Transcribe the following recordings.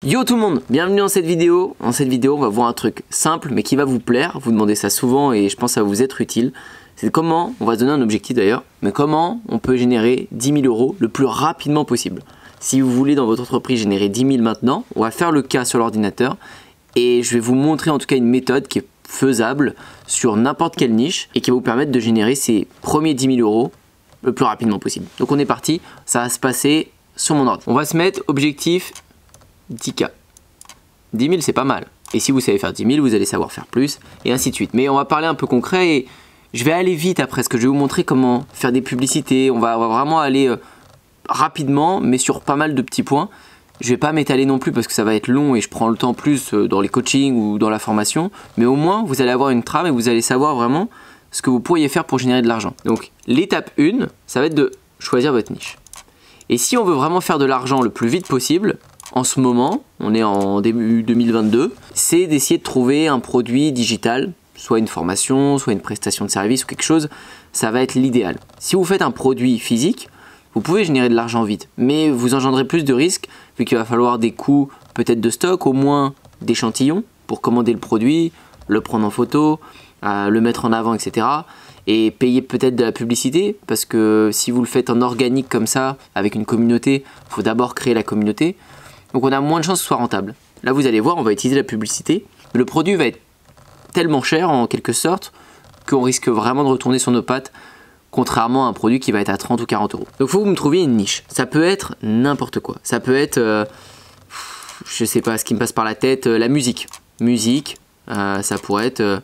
Yo tout le monde, bienvenue dans cette vidéo. Dans cette vidéo, on va voir un truc simple mais qui va vous plaire. Vous demandez ça souvent et je pense que ça va vous être utile. C'est comment, on va se donner un objectif d'ailleurs, mais comment on peut générer 10 000 € le plus rapidement possible. Si vous voulez dans votre entreprise générer 10 000 maintenant, on va faire le cas sur l'ordinateur et je vais vous montrer en tout cas une méthode qui est faisable sur n'importe quelle niche et qui va vous permettre de générer ces premiers 10 000 € le plus rapidement possible. Donc on est parti, ça va se passer sur mon ordi. On va se mettre objectif 10K. 10 000 c'est pas mal. Et si vous savez faire 10 000, vous allez savoir faire plus et ainsi de suite. Mais on va parler un peu concret et je vais aller vite après parce que je vais vous montrer comment faire des publicités. On va vraiment aller rapidement mais sur pas mal de petits points. Je vais pas m'étaler non plus parce que ça va être long et je prends le temps plus dans les coachings ou dans la formation. Mais au moins vous allez avoir une trame et vous allez savoir vraiment ce que vous pourriez faire pour générer de l'argent. Donc l'étape 1, ça va être de choisir votre niche. Et si on veut vraiment faire de l'argent le plus vite possible, en ce moment, on est en début 2022, c'est d'essayer de trouver un produit digital, soit une formation, soit une prestation de service ou quelque chose, ça va être l'idéal. Si vous faites un produit physique, vous pouvez générer de l'argent vite, mais vous engendrez plus de risques vu qu'il va falloir des coûts peut-être de stock, au moins d'échantillons pour commander le produit, le prendre en photo, le mettre en avant, etc. Et payer peut-être de la publicité parce que si vous le faites en organique comme ça, avec une communauté, il faut d'abord créer la communauté. Donc on a moins de chances que ce soit rentable. Là vous allez voir, on va utiliser la publicité. Le produit va être tellement cher en quelque sorte qu'on risque vraiment de retourner sur nos pattes, contrairement à un produit qui va être à 30 ou 40 €. Donc il faut que vous me trouviez une niche. Ça peut être n'importe quoi. Ça peut être, je sais pas ce qui me passe par la tête, la musique. Musique, ça pourrait être,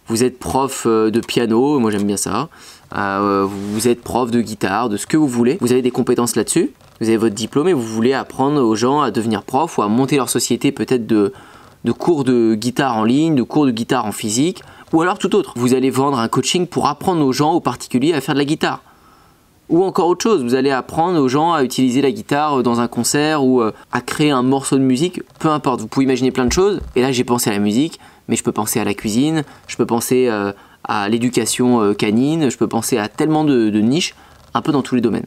vous êtes prof de piano, moi j'aime bien ça. Vous êtes prof de guitare, de ce que vous voulez. Vous avez des compétences là-dessus. Vous avez votre diplôme et vous voulez apprendre aux gens à devenir prof ou à monter leur société peut-être de cours de guitare en ligne, de cours de guitare en physique ou alors tout autre. Vous allez vendre un coaching pour apprendre aux gens, aux particuliers, à faire de la guitare. Ou encore autre chose, vous allez apprendre aux gens à utiliser la guitare dans un concert ou à créer un morceau de musique, peu importe. Vous pouvez imaginer plein de choses et là j'ai pensé à la musique, mais je peux penser à la cuisine, je peux penser à l'éducation canine, je peux penser à tellement de niches, un peu dans tous les domaines.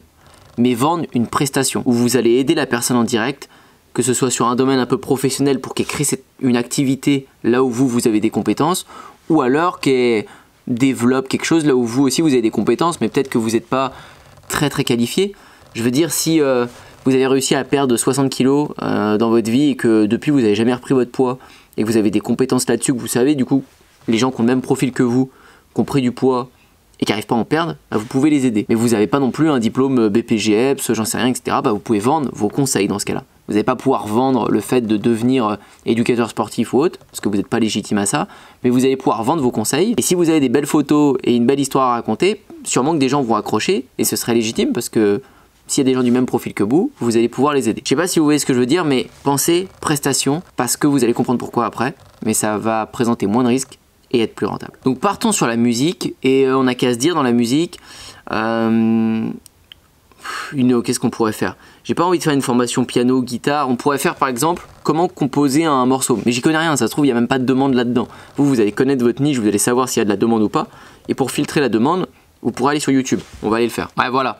Mais vendre une prestation où vous allez aider la personne en direct, que ce soit sur un domaine un peu professionnel pour qu'elle crée une activité là où vous avez des compétences, ou alors qu'elle développe quelque chose là où vous aussi vous avez des compétences, mais peut-être que vous n'êtes pas très qualifié. Je veux dire, si vous avez réussi à perdre 60 kg dans votre vie et que depuis vous n'avez jamais repris votre poids et que vous avez des compétences là-dessus, que vous savez, du coup, les gens qui ont le même profil que vous, qui ont pris du poids, et qui n'arrivent pas à en perdre, bah vous pouvez les aider. Mais vous n'avez pas non plus un diplôme BPGEPS, j'en sais rien, etc. Bah vous pouvez vendre vos conseils dans ce cas-là. Vous n'allez pas pouvoir vendre le fait de devenir éducateur sportif ou autre, parce que vous n'êtes pas légitime à ça, mais vous allez pouvoir vendre vos conseils. Et si vous avez des belles photos et une belle histoire à raconter, sûrement que des gens vont accrocher, et ce serait légitime, parce que s'il y a des gens du même profil que vous allez pouvoir les aider. Je sais pas si vous voyez ce que je veux dire, mais pensez prestation, parce que vous allez comprendre pourquoi après, mais ça va présenter moins de risques et être plus rentable. Donc partons sur la musique et on n'a qu'à se dire dans la musique qu'est-ce qu'on pourrait faire. J'ai pas envie de faire une formation piano, guitare. On pourrait faire par exemple comment composer un morceau, mais j'y connais rien, ça se trouve il n'y a même pas de demande là-dedans. Vous allez connaître votre niche, vous allez savoir s'il y a de la demande ou pas, et pour filtrer la demande vous pourrez aller sur YouTube, on va aller le faire. Ouais, voilà,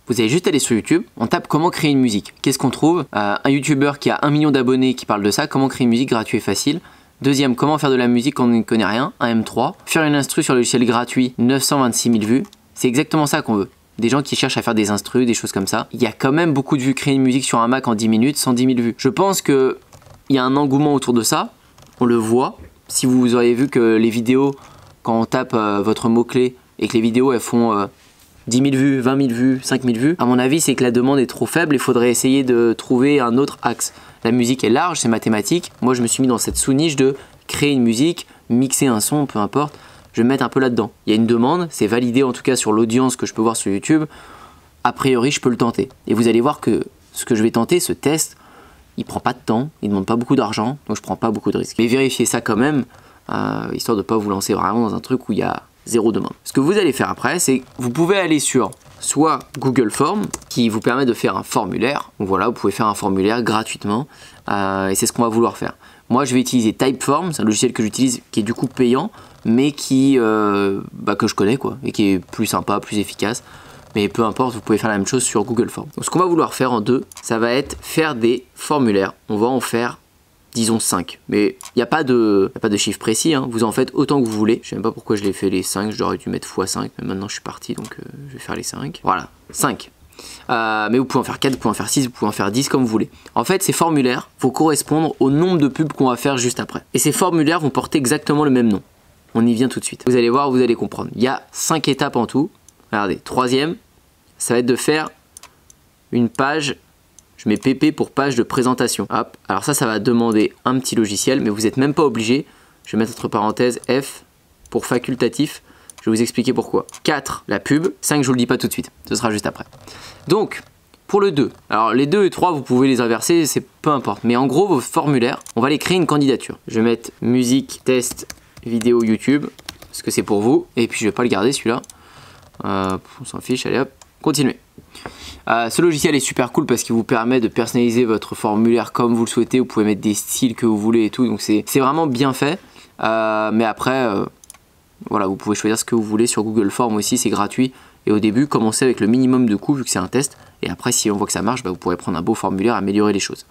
vous allez juste aller sur YouTube, on tape comment créer une musique. Qu'est-ce qu'on trouve? Un YouTuber qui a 1 million d'abonnés qui parle de ça, comment créer une musique gratuit et facile. Deuxième, comment faire de la musique quand on ne connaît rien, un M3. Faire une instru sur le logiciel gratuit, 926 000 vues. C'est exactement ça qu'on veut. Des gens qui cherchent à faire des instrus, des choses comme ça. Il y a quand même beaucoup de vues. Créer une musique sur un Mac en 10 minutes, 110 000 vues. Je pense qu'il y a un engouement autour de ça. On le voit. Si vous auriez vu que les vidéos, quand on tape votre mot-clé et que les vidéos elles font 10 000 vues, 20 000 vues, 5 000 vues, à mon avis c'est que la demande est trop faible. Il faudrait essayer de trouver un autre axe. La musique est large, c'est mathématique. Moi je me suis mis dans cette sous-niche de créer une musique, mixer un son, peu importe. Je vais me mettre un peu là-dedans. Il y a une demande, c'est validé en tout cas sur l'audience que je peux voir sur YouTube. A priori je peux le tenter. Et vous allez voir que ce que je vais tenter, ce test, il prend pas de temps, il ne demande pas beaucoup d'argent, donc je prends pas beaucoup de risques. Mais vérifiez ça quand même, histoire de ne pas vous lancer vraiment dans un truc où il y a zéro demande. Ce que vous allez faire après, c'est que vous pouvez aller sur soit Google Form qui vous permet de faire un formulaire. Donc voilà, vous pouvez faire un formulaire gratuitement et c'est ce qu'on va vouloir faire. Moi je vais utiliser Typeform, c'est un logiciel que j'utilise qui est du coup payant mais qui que je connais quoi et qui est plus sympa, plus efficace. mais peu importe, vous pouvez faire la même chose sur Google Forms. Donc ce qu'on va vouloir faire en deux, ça va être faire des formulaires. On va en faire, disons 5, mais il n'y a pas de chiffre précis, hein. Vous en faites autant que vous voulez. Je sais même pas pourquoi je l'ai fait les 5, j'aurais dû mettre x5, mais maintenant je suis parti, donc je vais faire les 5. Voilà, 5. Mais vous pouvez en faire 4, vous pouvez en faire 6, vous pouvez en faire 10 comme vous voulez. En fait, ces formulaires vont correspondre au nombre de pubs qu'on va faire juste après. Et ces formulaires vont porter exactement le même nom. On y vient tout de suite. Vous allez voir, vous allez comprendre. Il y a 5 étapes en tout. Regardez, troisième, ça va être de faire une page. Je mets PP pour page de présentation. Hop, alors ça va demander un petit logiciel, mais vous n'êtes même pas obligé. Je vais mettre entre parenthèses F pour facultatif. Je vais vous expliquer pourquoi. 4, la pub. 5, je vous le dis pas tout de suite. Ce sera juste après. Donc, pour le 2, alors les 2 et 3, vous pouvez les inverser, c'est peu importe. Mais en gros, vos formulaires, on va les créer une candidature. Je vais mettre musique, test, vidéo YouTube, parce que c'est pour vous. Et puis, je vais pas le garder celui-là. On s'en fiche, allez hop, continuez. Ce logiciel est super cool parce qu'il vous permet de personnaliser votre formulaire comme vous le souhaitez. Vous pouvez mettre des styles que vous voulez et tout. Donc, c'est vraiment bien fait. Mais après... voilà, vous pouvez choisir ce que vous voulez sur Google Forms aussi, c'est gratuit. Et au début, commencez avec le minimum de coûts vu que c'est un test. Et après, si on voit que ça marche, vous pourrez prendre un beau formulaire, améliorer les choses.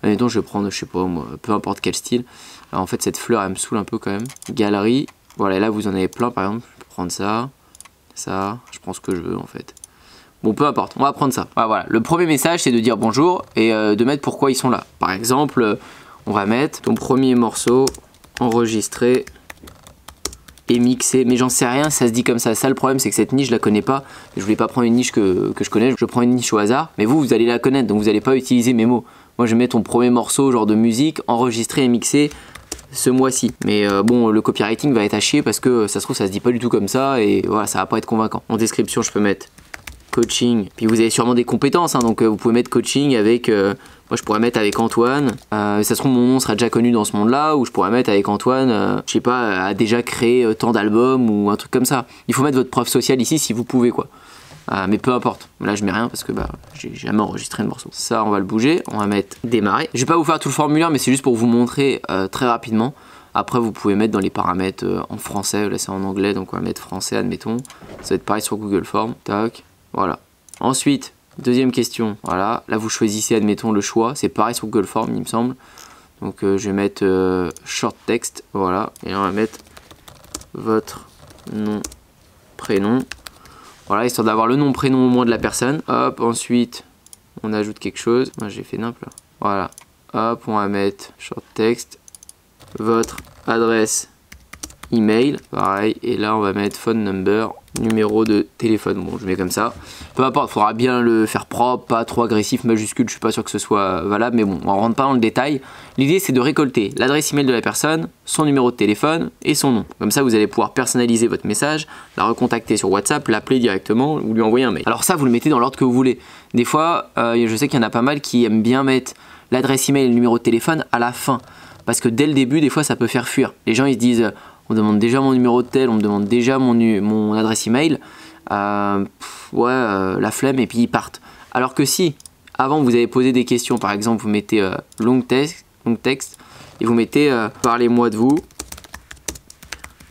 Maintenant, je vais prendre, je sais pas moi, peu importe quel style. Alors, en fait, cette fleur, elle me saoule un peu quand même. Galerie, voilà, et là, vous en avez plein par exemple. Je peux prendre ça, ça, je prends ce que je veux en fait. Bon, peu importe, on va prendre ça. Voilà. Le premier message, c'est de dire bonjour et de mettre pourquoi ils sont là. Par exemple, on va mettre ton premier morceau enregistré et mixé, mais j'en sais rien, ça se dit comme ça. Ça, le problème, c'est que cette niche, je la connais pas. Je voulais pas prendre une niche que je connais, je prends une niche au hasard. Mais vous allez la connaître, donc vous n'allez pas utiliser mes mots. Moi, je mets ton premier morceau, genre de musique, enregistré et mixé ce mois-ci. Mais bon, le copywriting va être à chier parce que ça se trouve, ça se dit pas du tout comme ça et voilà, ça va pas être convaincant. En description, je peux mettre coaching. Puis vous avez sûrement des compétences, hein, donc vous pouvez mettre coaching avec... moi je pourrais mettre avec Antoine, ça se trouve mon nom sera déjà connu dans ce monde là, ou je pourrais mettre avec Antoine, je sais pas, a déjà créé tant d'albums ou un truc comme ça. Il faut mettre votre preuve sociale ici si vous pouvez quoi. Mais peu importe, là je mets rien parce que j'ai jamais enregistré de morceau. Ça on va le bouger, on va mettre démarrer. Je vais pas vous faire tout le formulaire mais c'est juste pour vous montrer très rapidement. Après vous pouvez mettre dans les paramètres en français, là c'est en anglais donc on va mettre français admettons. Ça va être pareil sur Google Forms, tac, voilà. Ensuite, deuxième question, voilà, là vous choisissez admettons le choix, c'est pareil sur Google Forms il me semble. Donc je vais mettre short text, voilà, et là on va mettre votre nom, prénom. Voilà, histoire d'avoir le nom, prénom au moins de la personne. Hop, ensuite on ajoute quelque chose, moi j'ai fait nimple là. Voilà, hop, on va mettre short text, votre adresse email, pareil, et là on va mettre phone number, numéro de téléphone. Bon, je mets comme ça. Peu importe, il faudra bien le faire propre, pas trop agressif, majuscule, je suis pas sûr que ce soit valable, mais bon, on rentre pas dans le détail. L'idée c'est de récolter l'adresse email de la personne, son numéro de téléphone et son nom. Comme ça, vous allez pouvoir personnaliser votre message, la recontacter sur WhatsApp, l'appeler directement ou lui envoyer un mail. Alors ça, vous le mettez dans l'ordre que vous voulez. Des fois, je sais qu'il y en a pas mal qui aiment bien mettre l'adresse email et le numéro de téléphone à la fin. Parce que dès le début, des fois, ça peut faire fuir. Les gens, ils se disent... on me demande déjà mon numéro de tel, on me demande déjà mon adresse email, la flemme et puis ils partent. Alors que si, avant vous avez posé des questions, par exemple vous mettez long text et vous mettez parlez-moi de vous,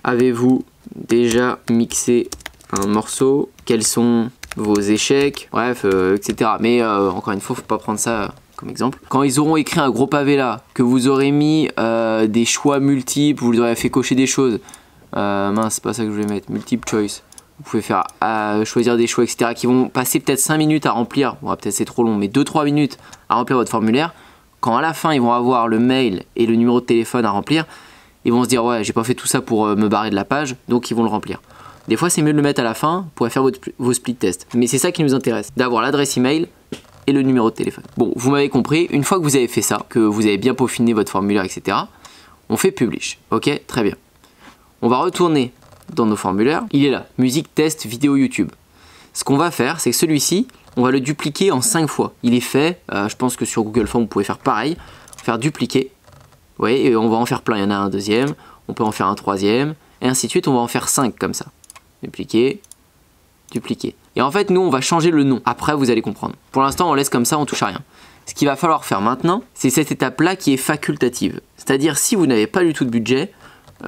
avez-vous déjà mixé un morceau, quels sont vos échecs, bref, etc. Mais encore une fois, faut pas prendre ça... comme exemple. Quand ils auront écrit un gros pavé là, que vous aurez mis des choix multiples, vous leur avez fait cocher des choses, mince, c'est pas ça que je voulais mettre, multiple choice, vous pouvez faire choisir des choix, etc. qui vont passer peut-être 5 minutes à remplir, bon peut-être c'est trop long, mais 2-3 minutes à remplir votre formulaire. Quand à la fin ils vont avoir le mail et le numéro de téléphone à remplir, ils vont se dire ouais, j'ai pas fait tout ça pour me barrer de la page, donc ils vont le remplir. Des fois c'est mieux de le mettre à la fin pour faire vos split tests, mais c'est ça qui nous intéresse, d'avoir l'adresse email et le numéro de téléphone. Bon, vous m'avez compris, une fois que vous avez fait ça, que vous avez bien peaufiné votre formulaire, etc., on fait publish. Ok, très bien. On va retourner dans nos formulaires. Il est là, musique, test, vidéo YouTube. Ce qu'on va faire, c'est que celui-ci, on va le dupliquer en 5 fois. Il est fait, je pense que sur Google Forms, vous pouvez faire pareil, faire dupliquer. Vous voyez, et on va en faire plein. Il y en a un deuxième, on peut en faire un troisième, et ainsi de suite, on va en faire 5 comme ça. Dupliquer, dupliquer. Et en fait, nous, on va changer le nom. Après, vous allez comprendre. Pour l'instant, on laisse comme ça, on touche à rien. Ce qu'il va falloir faire maintenant, c'est cette étape-là qui est facultative. C'est-à-dire, si vous n'avez pas du tout de budget,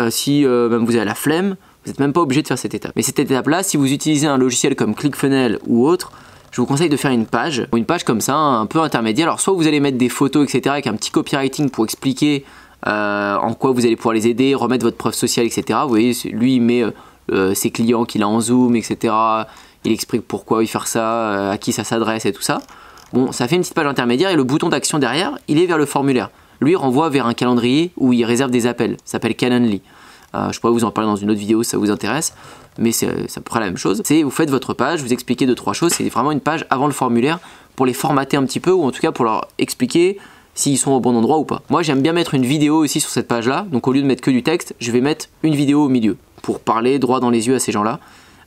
si même vous avez la flemme, Vous n'êtes même pas obligé de faire cette étape. Mais cette étape-là, si vous utilisez un logiciel comme ClickFunnels ou autre, je vous conseille de faire une page comme ça, un peu intermédiaire. Alors soit vous allez mettre des photos, etc. avec un petit copywriting pour expliquer en quoi vous allez pouvoir les aider, remettre votre preuve sociale, etc. Vous voyez, lui il met ses clients qu'il a en Zoom, etc. Il explique pourquoi il fait ça, à qui ça s'adresse et tout ça. Bon, ça fait une petite page intermédiaire et le bouton d'action derrière, il est vers le formulaire. Lui, il renvoie vers un calendrier où il réserve des appels. Ça s'appelle Calendly. Je pourrais vous en parler dans une autre vidéo si ça vous intéresse, mais c'est à peu près la même chose. C'est vous faites votre page, vous expliquez 2-3 choses. C'est vraiment une page avant le formulaire pour les formater un petit peu, ou en tout cas pour leur expliquer s'ils sont au bon endroit ou pas. Moi, j'aime bien mettre une vidéo aussi sur cette page-là. Donc au lieu de mettre que du texte, je vais mettre une vidéo au milieu pour parler droit dans les yeux à ces gens-là,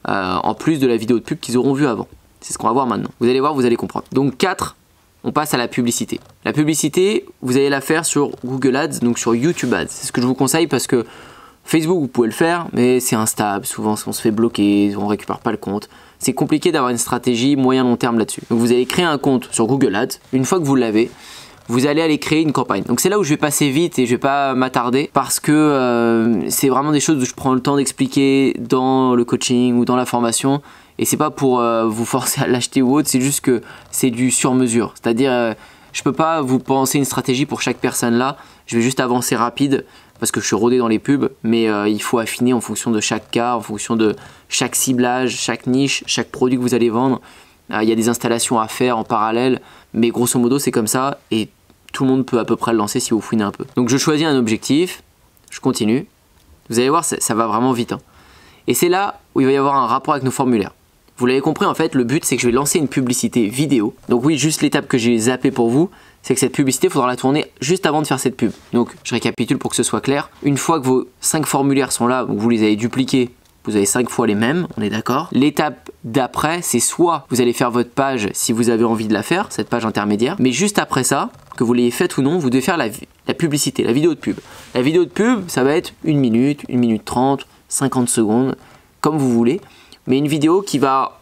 en plus de la vidéo de pub qu'ils auront vue avant. C'est ce qu'on va voir maintenant. Vous allez voir, vous allez comprendre. Donc 4. On passe à la publicité. La publicité, vous allez la faire sur Google Ads, donc sur YouTube Ads. C'est ce que je vous conseille parce que Facebook, vous pouvez le faire, mais c'est instable. Souvent, on se fait bloquer, on ne récupère pas le compte. C'est compliqué d'avoir une stratégie moyen-long terme là-dessus. Donc, vous allez créer un compte sur Google Ads. Une fois que vous l'avez, vous allez aller créer une campagne. Donc, c'est là où je vais passer vite et je ne vais pas m'attarder parce que c'est vraiment des choses où je prends le temps d'expliquer dans le coaching ou dans la formation. Et c'est pas pour vous forcer à l'acheter ou autre, c'est juste que c'est du sur-mesure. C'est-à-dire, je peux pas vous penser une stratégie pour chaque personne là. Je vais juste avancer rapide parce que je suis rodé dans les pubs, mais il faut affiner en fonction de chaque cas, en fonction de chaque ciblage, chaque niche, chaque produit que vous allez vendre. Il y a des installations à faire en parallèle, mais grosso modo c'est comme ça et tout le monde peut à peu près le lancer si vous fouinez un peu. Donc je choisis un objectif, je continue. Vous allez voir, ça va vraiment vite. Et c'est là où il va y avoir un rapport avec nos formulaires. Vous l'avez compris, en fait, le but c'est que je vais lancer une publicité vidéo. Donc oui, juste l'étape que j'ai zappée pour vous, c'est que cette publicité, il faudra la tourner juste avant de faire cette pub. Donc je récapitule pour que ce soit clair. Une fois que vos 5 formulaires sont là, donc vous les avez dupliqués, vous avez 5 fois les mêmes, on est d'accord. L'étape d'après, c'est soit vous allez faire votre page si vous avez envie de la faire, cette page intermédiaire, mais juste après ça, que vous l'ayez faite ou non, vous devez faire la publicité, la vidéo de pub. La vidéo de pub, ça va être 1 minute, 1 minute 30, 50 secondes, comme vous voulez. Mais une vidéo qui va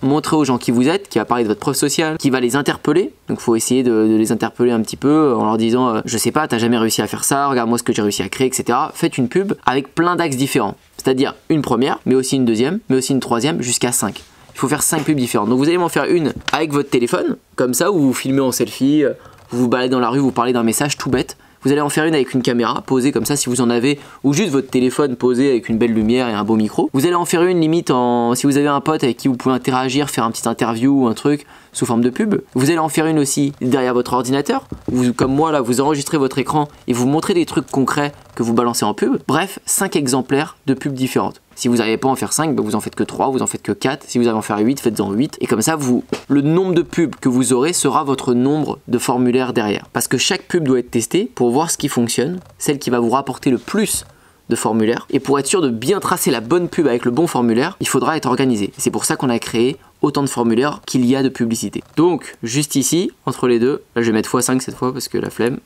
montrer aux gens qui vous êtes, qui va parler de votre preuve sociale, qui va les interpeller. Donc il faut essayer de les interpeller un petit peu en leur disant je sais pas, t'as jamais réussi à faire ça, regarde-moi ce que j'ai réussi à créer, etc. Faites une pub avec plein d'axes différents. C'est-à-dire une première, mais aussi une deuxième, mais aussi une troisième, jusqu'à 5. Il faut faire 5 pubs différentes. Donc vous allez m'en faire une avec votre téléphone, comme ça, où vous filmez en selfie, vous vous baladez dans la rue, vous parlez d'un message tout bête. Vous allez en faire une avec une caméra posée comme ça si vous en avez, ou juste votre téléphone posé avec une belle lumière et un beau micro. Vous allez en faire une limite si vous avez un pote avec qui vous pouvez interagir, faire un petit interview ou un truc sous forme de pub. Vous allez en faire une aussi derrière votre ordinateur. Vous, comme moi là, vous enregistrez votre écran et vous montrez des trucs concrets que vous balancez en pub. Bref, 5 exemplaires de pubs différentes. Si vous n'arrivez pas à en faire 5, bah vous en faites que 3, vous en faites que 4. Si vous avez en faire 8, faites-en 8. Et comme ça, le nombre de pubs que vous aurez sera votre nombre de formulaires derrière. Parce que chaque pub doit être testée pour voir ce qui fonctionne, celle qui va vous rapporter le plus de formulaires. Et pour être sûr de bien tracer la bonne pub avec le bon formulaire, il faudra être organisé. C'est pour ça qu'on a créé autant de formulaires qu'il y a de publicité. Donc, juste ici, entre les deux, là je vais mettre x5 cette fois parce que la flemme,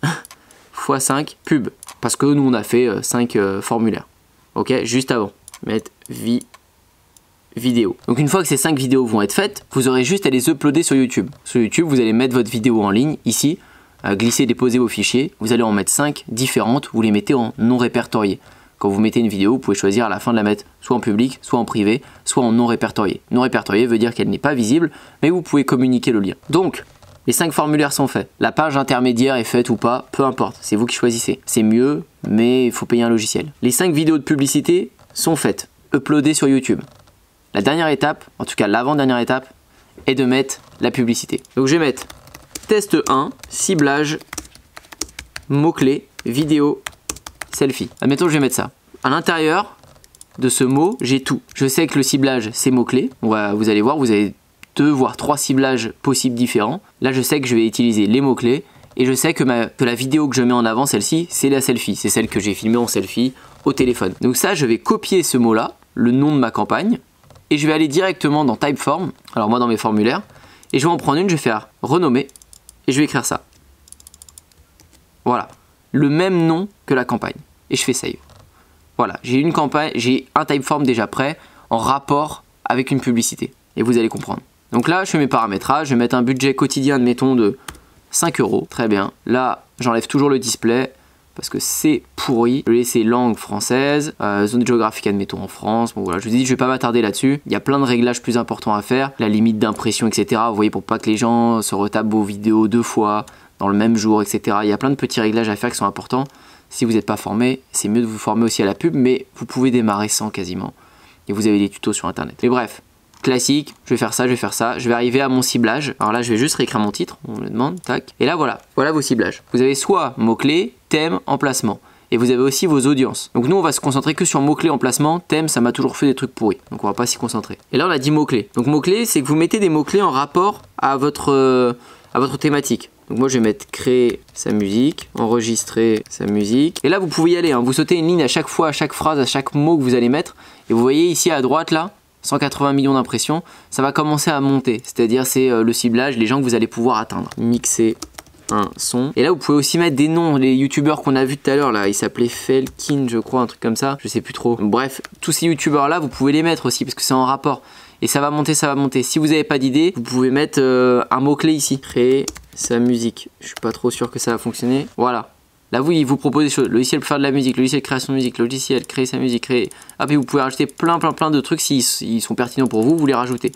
x5 pub. Parce que nous on a fait 5 formulaires. Ok, juste avant. Mettre vidéo. Donc une fois que ces 5 vidéos vont être faites, vous aurez juste à les uploader sur YouTube. Sur YouTube, vous allez mettre votre vidéo en ligne, ici, glisser, déposer vos fichiers. Vous allez en mettre 5 différentes, vous les mettez en non répertorié. Quand vous mettez une vidéo, vous pouvez choisir à la fin de la mettre soit en public, soit en privé, soit en non répertorié. Non répertorié veut dire qu'elle n'est pas visible, mais vous pouvez communiquer le lien. Donc, les 5 formulaires sont faits. La page intermédiaire est faite ou pas, peu importe, c'est vous qui choisissez. C'est mieux, mais il faut payer un logiciel. Les 5 vidéos de publicité sont faites, uploadées sur YouTube. La dernière étape, en tout cas l'avant-dernière étape, est de mettre la publicité. Donc je vais mettre test 1, ciblage, mots-clés, vidéo, selfie. Admettons que je vais mettre ça. À l'intérieur de ce mot, j'ai tout. Je sais que le ciblage, c'est mots-clés. Vous allez voir, vous avez 2 voire 3 ciblages possibles différents. Là, je sais que je vais utiliser les mots-clés et je sais que la vidéo que je mets en avant, celle-ci, c'est la selfie. C'est celle que j'ai filmée en selfie au téléphone. Donc ça, je vais copier ce mot-là, le nom de ma campagne, et je vais aller directement dans Typeform, alors moi dans mes formulaires, et je vais en prendre une, je vais faire renommer, et je vais écrire ça. Voilà, le même nom que la campagne, et je fais save. Voilà, j'ai une campagne, j'ai un Typeform déjà prêt, en rapport avec une publicité, et vous allez comprendre. Donc là, je fais mes paramétrages, je vais mettre un budget quotidien, admettons, de 5 €, très bien. Là, j'enlève toujours le display, parce que c'est pourri. Je vais laisser langue française, zone géographique admettons en France. Bon voilà, je vous ai dit je vais pas m'attarder là-dessus. Il y a plein de réglages plus importants à faire, la limite d'impression etc. Vous voyez, pour pas que les gens se retapent vos vidéos 2 fois dans le même jour etc. Il y a plein de petits réglages à faire qui sont importants. Si vous n'êtes pas formé, c'est mieux de vous former aussi à la pub, mais vous pouvez démarrer sans quasiment. Et vous avez des tutos sur internet. Mais bref, classique, je vais faire ça, je vais faire ça. Je vais arriver à mon ciblage. Alors là, je vais juste réécrire mon titre, on me le demande, tac. Et là, voilà vos ciblages. Vous avez soit mots-clés, thème, emplacement. Et vous avez aussi vos audiences. Donc nous, on va se concentrer que sur mots-clés, emplacement. Thème, ça m'a toujours fait des trucs pourris. Donc on va pas s'y concentrer. Et là, on a dit mots-clés. Donc mots-clés, c'est que vous mettez des mots-clés en rapport à votre thématique. Donc moi je vais mettre créer sa musique, enregistrer sa musique. Et là vous pouvez y aller, hein. Vous sautez une ligne à chaque fois, à chaque phrase, à chaque mot que vous allez mettre. Et vous voyez ici à droite là, 180 millions d'impressions, ça va commencer à monter. C'est-à-dire c'est le ciblage, les gens que vous allez pouvoir atteindre. Mixer un son. Et là vous pouvez aussi mettre des noms, les youtubeurs qu'on a vu tout à l'heure là, il s'appelait Felkin je crois, un truc comme ça, je sais plus trop. Bref, tous ces youtubeurs là vous pouvez les mettre aussi parce que c'est en rapport. Et ça va monter, ça va monter. Si vous n'avez pas d'idée, vous pouvez mettre un mot-clé ici. Créer sa musique. Je suis pas trop sûr que ça va fonctionner. Voilà. Là, oui, il vous propose des choses. Logiciel pour faire de la musique, logiciel de création de musique, logiciel, créer sa musique, créer. Ah, puis vous pouvez rajouter plein de trucs s'ils sont pertinents pour vous, vous les rajoutez.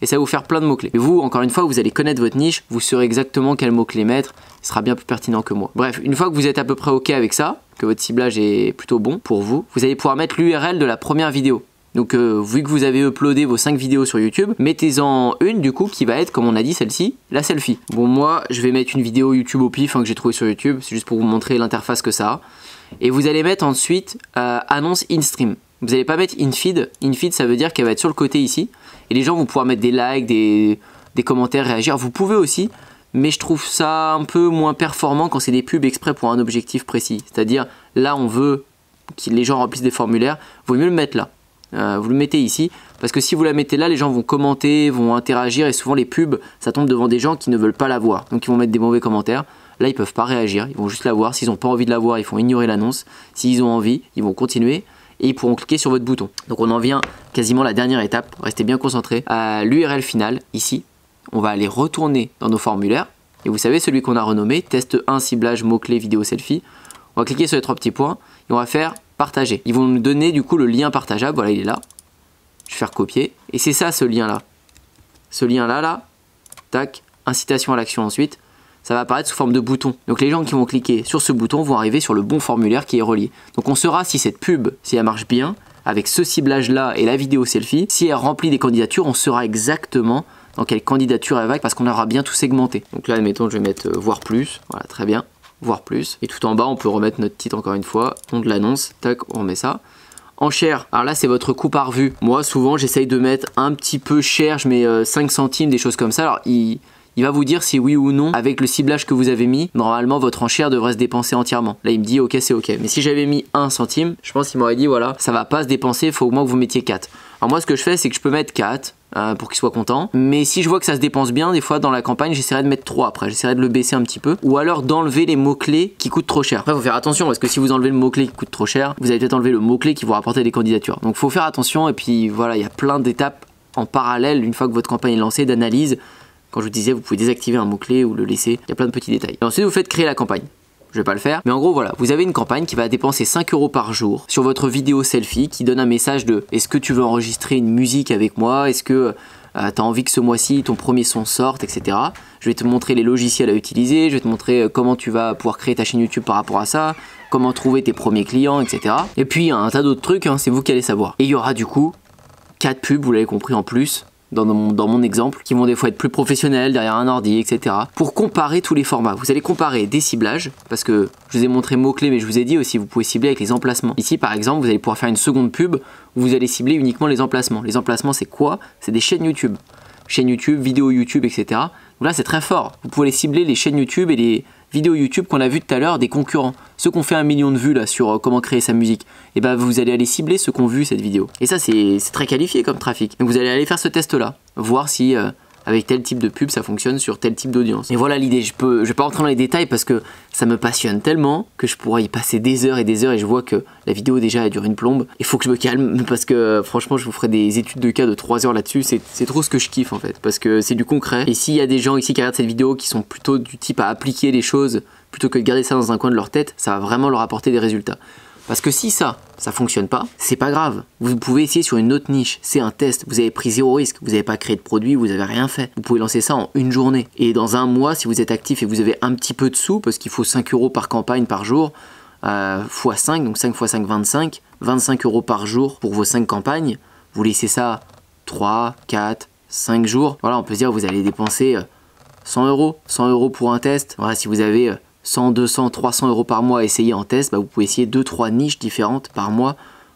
Et ça va vous faire plein de mots-clés. Et vous, encore une fois, vous allez connaître votre niche, vous saurez exactement quel mot-clé mettre. Il sera bien plus pertinent que moi. Bref, une fois que vous êtes à peu près OK avec ça, que votre ciblage est plutôt bon pour vous, vous allez pouvoir mettre l'URL de la première vidéo. Donc vu que vous avez uploadé vos 5 vidéos sur YouTube, mettez-en une du coup qui va être, comme on a dit, celle-ci, la selfie. Bon, moi je vais mettre une vidéo YouTube au pif que j'ai trouvé sur YouTube, c'est juste pour vous montrer l'interface que ça a. Et vous allez mettre ensuite annonce in-stream. Vous n'allez pas mettre in-feed. In-feed ça veut dire qu'elle va être sur le côté ici. Et les gens vont pouvoir mettre des likes, des commentaires, réagir. Vous pouvez aussi, mais je trouve ça un peu moins performant quand c'est des pubs exprès pour un objectif précis. C'est-à-dire là on veut que les gens remplissent des formulaires, vaut mieux le mettre là. Vous le mettez ici parce que si vous la mettez là, les gens vont commenter, vont interagir et souvent les pubs ça tombe devant des gens qui ne veulent pas la voir, donc ils vont mettre des mauvais commentaires. Là ils peuvent pas réagir, ils vont juste la voir. S'ils n'ont pas envie de la voir, ils font ignorer l'annonce. S'ils ont envie, ils vont continuer et ils pourront cliquer sur votre bouton. Donc on en vient quasiment à la dernière étape, restez bien concentrés. À l'URL finale ici, on va aller retourner dans nos formulaires et vous savez celui qu'on a renommé test 1 ciblage mots-clés vidéo selfie. On va cliquer sur les 3 petits points et on va faire partager. Ils vont nous donner du coup le lien partageable, voilà il est là. Je vais faire copier et c'est ça ce lien là. Ce lien là, tac, incitation à l'action ensuite, ça va apparaître sous forme de bouton. Donc les gens qui vont cliquer sur ce bouton vont arriver sur le bon formulaire qui est relié. Donc on saura si cette pub, si elle marche bien, avec ce ciblage là et la vidéo selfie, si elle remplit des candidatures, on saura exactement dans quelle candidature elle va parce qu'on aura bien tout segmenté. Donc là admettons je vais mettre voir plus, voilà très bien. Voir plus, et tout en bas on peut remettre notre titre encore une fois, nom de l'annonce, tac, on remet ça. En cher, alors là c'est votre coût par vue. Moi souvent j'essaye de mettre un petit peu cher, je mets 5 centimes, des choses comme ça. Alors il va vous dire si oui ou non, avec le ciblage que vous avez mis, normalement votre enchère devrait se dépenser entièrement. Là il me dit ok c'est ok, mais si j'avais mis 1 centime, je pense qu'il m'aurait dit voilà, ça va pas se dépenser, il faut au moins que vous mettiez 4. Alors moi ce que je fais c'est que je peux mettre 4, pour qu'il soit content, mais si je vois que ça se dépense bien, des fois dans la campagne j'essaierai de mettre 3 après, j'essaierai de le baisser un petit peu, ou alors d'enlever les mots-clés qui coûtent trop cher. Après faut faire attention parce que si vous enlevez le mot-clé qui coûte trop cher, vous allez peut-être enlever le mot-clé qui vous rapporter des candidatures. Donc faut faire attention et puis voilà, il y a plein d'étapes en parallèle une fois que votre campagne est lancée d'analyse. Quand je vous disais vous pouvez désactiver un mot-clé ou le laisser, il y a plein de petits détails. Et ensuite vous faites créer la campagne. Je vais pas le faire, mais en gros voilà, vous avez une campagne qui va dépenser 5 € par jour sur votre vidéo selfie qui donne un message de est-ce que tu veux enregistrer une musique avec moi, est-ce que tu as envie que ce mois-ci ton premier son sorte, etc. Je vais te montrer les logiciels à utiliser, je vais te montrer comment tu vas pouvoir créer ta chaîne YouTube par rapport à ça, comment trouver tes premiers clients, etc. Et puis un tas d'autres trucs, hein, c'est vous qui allez savoir. Et il y aura du coup 4 pubs, vous l'avez compris en plus, dans mon exemple, qui vont des fois être plus professionnels derrière un ordi, etc. Pour comparer tous les formats, vous allez comparer des ciblages, parce que je vous ai montré mots-clés, mais je vous ai dit aussi, vous pouvez cibler avec les emplacements. Ici, par exemple, vous allez pouvoir faire une seconde pub où vous allez cibler uniquement les emplacements. Les emplacements, c'est quoi? C'est des chaînes YouTube. Chaînes YouTube, vidéos YouTube, etc. Donc là, c'est très fort. Vous pouvez les cibler les chaînes YouTube et les vidéos YouTube qu'on a vu tout à l'heure des concurrents. Ceux qui ont fait 1 million de vues là sur comment créer sa musique. Et ben vous allez aller cibler ceux qui ont vu cette vidéo. Et ça c'est très qualifié comme trafic. Donc vous allez aller faire ce test là. Voir si avec tel type de pub ça fonctionne sur tel type d'audience. Et voilà l'idée. Je vais pas rentrer dans les détails parce que ça me passionne tellement que je pourrais y passer des heures et je vois que la vidéo déjà elle dure une plombe. Il faut que je me calme parce que franchement je vous ferai des études de cas de 3 heures là-dessus. C'est trop ce que je kiffe en fait parce que c'est du concret. Et s'il y a des gens ici qui regardent cette vidéo qui sont plutôt du type à appliquer les choses plutôt que de garder ça dans un coin de leur tête, ça va vraiment leur apporter des résultats. Parce que si ça fonctionne pas, c'est pas grave. Vous pouvez essayer sur une autre niche. C'est un test. Vous avez pris 0 risque. Vous n'avez pas créé de produit. Vous n'avez rien fait. Vous pouvez lancer ça en une journée. Et dans un mois, si vous êtes actif et vous avez un petit peu de sous, parce qu'il faut 5 € par campagne par jour, x 5, donc 5 x 5, 25. 25 € par jour pour vos 5 campagnes. Vous laissez ça 3, 4, 5 jours. Voilà, on peut se dire que vous allez dépenser 100 €. 100 € pour un test. Voilà, si vous avez 100, 200, 300 € par mois à essayer en test, vous pouvez essayer 2-3 niches différentes par mois.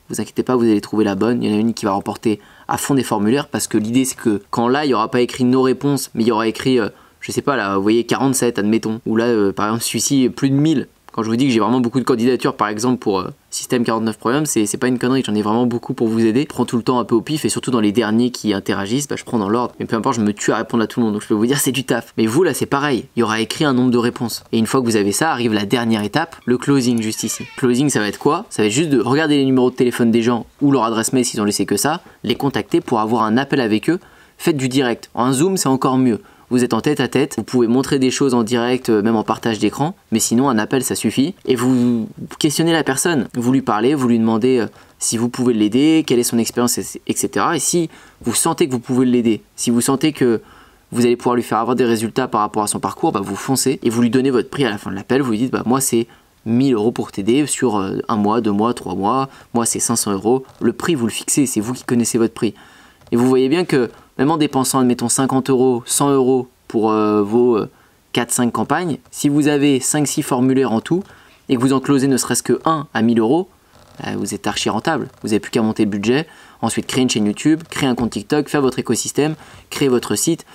Vous inquiétez pas, vous allez trouver la bonne. Il y en a une qui va remporter à fond des formulaires parce que l'idée c'est que quand là il n'y aura pas écrit nos réponses, mais il y aura écrit, je sais pas là, vous voyez 47 admettons, ou là par exemple celui-ci plus de 1000. Quand je vous dis que j'ai vraiment beaucoup de candidatures par exemple pour Système 49 Premium, c'est pas une connerie, j'en ai vraiment beaucoup pour vous aider. Je prends tout le temps un peu au pif et surtout dans les derniers qui interagissent, je prends dans l'ordre. Mais peu importe, je me tue à répondre à tout le monde, donc je peux vous dire c'est du taf. Mais vous là c'est pareil, il y aura écrit un nombre de réponses. Et une fois que vous avez ça, arrive la dernière étape, le closing juste ici. Closing ça va être quoi? Ça va être juste de regarder les numéros de téléphone des gens ou leur adresse mail s'ils ont laissé que ça, les contacter pour avoir un appel avec eux. Faites du direct. En Zoom c'est encore mieux. Vous êtes en tête à tête, vous pouvez montrer des choses en direct, même en partage d'écran, mais sinon un appel ça suffit. Et vous questionnez la personne, vous lui parlez, vous lui demandez si vous pouvez l'aider, quelle est son expérience, etc. Et si vous sentez que vous pouvez l'aider, si vous sentez que vous allez pouvoir lui faire avoir des résultats par rapport à son parcours, vous foncez et vous lui donnez votre prix à la fin de l'appel. Vous lui dites moi c'est 1000 € pour t'aider sur 1 mois, 2 mois, 3 mois, moi c'est 500 €. Le prix vous le fixez, c'est vous qui connaissez votre prix. Et vous voyez bien que même en dépensant, admettons 50 €, 100 € pour vos 4-5 campagnes, si vous avez 5-6 formulaires en tout et que vous en closez ne serait-ce que 1 à 1000 €, vous êtes archi rentable. Vous n'avez plus qu'à monter le budget, ensuite créer une chaîne YouTube, créer un compte TikTok, faire votre écosystème, créer votre site.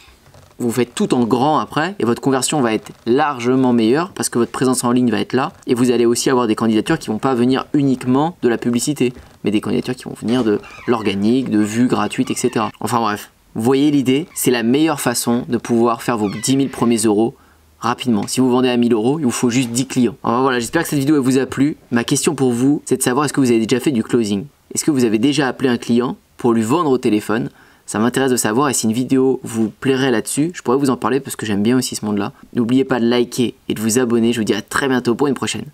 Vous faites tout en grand après et votre conversion va être largement meilleure parce que votre présence en ligne va être là et vous allez aussi avoir des candidatures qui ne vont pas venir uniquement de la publicité, mais des candidatures qui vont venir de l'organique, de vues gratuites, etc. Enfin bref. Vous voyez l'idée, c'est la meilleure façon de pouvoir faire vos 10 000 premiers euros rapidement. Si vous vendez à 1000 €, il vous faut juste 10 clients. Alors voilà, j'espère que cette vidéo elle vous a plu. Ma question pour vous, c'est de savoir est-ce que vous avez déjà fait du closing? Est-ce que vous avez déjà appelé un client pour lui vendre au téléphone? Ça m'intéresse de savoir et si une vidéo vous plairait là-dessus, je pourrais vous en parler parce que j'aime bien aussi ce monde-là. N'oubliez pas de liker et de vous abonner. Je vous dis à très bientôt pour une prochaine.